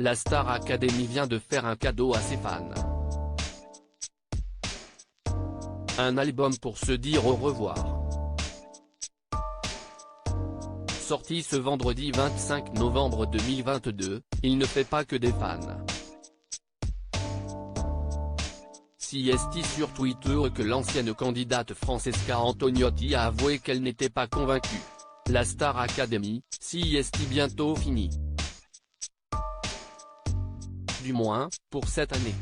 la Star Academy vient de faire un cadeau à ses fans. Un album pour se dire au revoir. Sorti ce vendredi 25 novembre 2022, il ne fait pas que des fans. Si est sur Twitter que l'ancienne candidate Francesca Antoniotti a avoué qu'elle n'était pas convaincue. La Star Academy, si est bientôt fini. Du moins, pour cette année.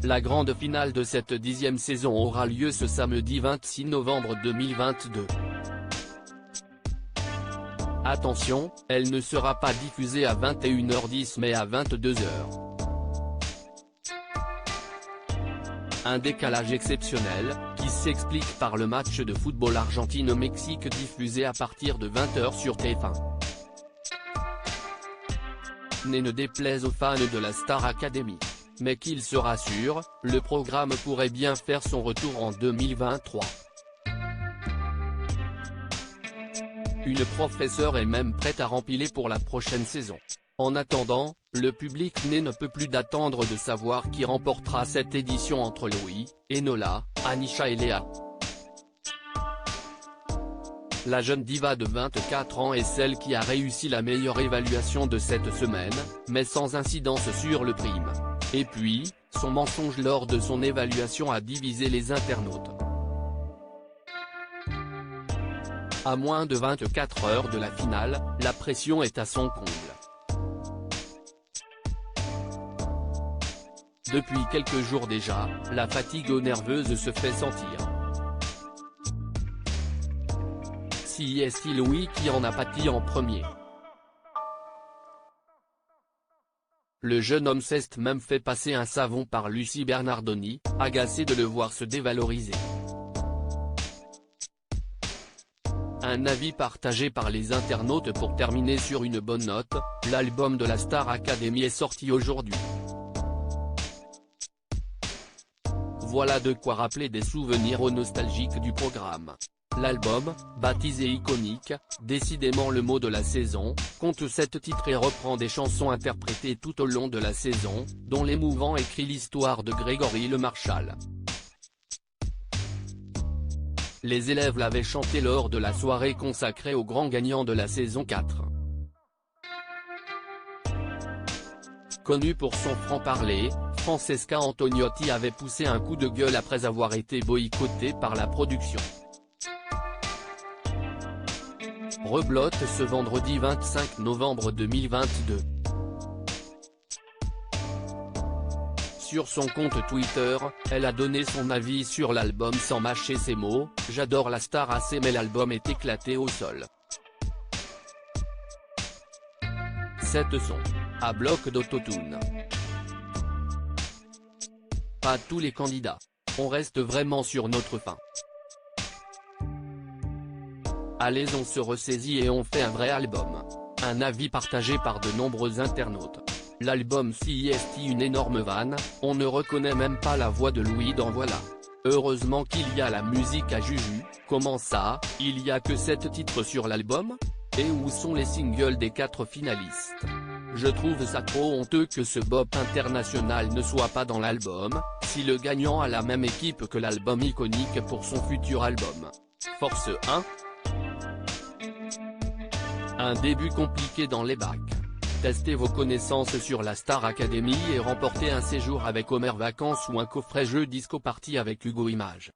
La grande finale de cette 10e saison aura lieu ce samedi 26 novembre 2022. Attention, elle ne sera pas diffusée à 21h10 mais à 22h. Un décalage exceptionnel, qui s'explique par le match de football Argentine-Mexique diffusé à partir de 20h sur TF1. Ne déplaise aux fans de la Star Academy. Mais qu'ils se rassurent, le programme pourrait bien faire son retour en 2023. Une professeure est même prête à rempiler pour la prochaine saison. En attendant, le public ne peut plus d'attendre de savoir qui remportera cette édition entre Louis, Enola, Anisha et Léa. La jeune diva de 24 ans est celle qui a réussi la meilleure évaluation de cette semaine, mais sans incidence sur le prime. Et puis, son mensonge lors de son évaluation a divisé les internautes. À moins de 24 heures de la finale, la pression est à son comble. Depuis quelques jours déjà, la fatigue nerveuse se fait sentir. Si est Louis qui en a pâti en premier. Le jeune homme s'est même fait passer un savon par Lucie Bernardoni, agacé de le voir se dévaloriser. Un avis partagé par les internautes pour terminer sur une bonne note, l'album de la Star Academy est sorti aujourd'hui. Voilà de quoi rappeler des souvenirs nostalgiques du programme. L'album, baptisé iconique, décidément le mot de la saison, compte 7 titres et reprend des chansons interprétées tout au long de la saison, dont l'émouvant écrit l'histoire de Grégory Le Marchal. Les élèves l'avaient chanté lors de la soirée consacrée au grand gagnant de la saison 4. Connue pour son franc-parler, Francesca Antoniotti avait poussé un coup de gueule après avoir été boycottée par la production. Reblote ce vendredi 25 novembre 2022. Sur son compte Twitter, elle a donné son avis sur l'album sans mâcher ses mots: « J'adore la Star AC mais l'album est éclaté au sol. Cette son. À bloc d'autotune. Pas tous les candidats. On reste vraiment sur notre fin. Allez, on se ressaisit et on fait un vrai album. » Un avis partagé par de nombreux internautes. L'album si est une énorme vanne, on ne reconnaît même pas la voix de Louis dans Voilà. Heureusement qu'il y a la musique à Juju. Comment ça, il y a que 7 titres sur l'album? Et où sont les singles des 4 finalistes? Je trouve ça trop honteux que ce bop international ne soit pas dans l'album, si le gagnant a la même équipe que l'album iconique pour son futur album. Force 1. Un début compliqué dans les bacs. Testez vos connaissances sur la Star Academy et remportez un séjour avec Homer Vacances ou un coffret jeu disco party avec Hugo Images.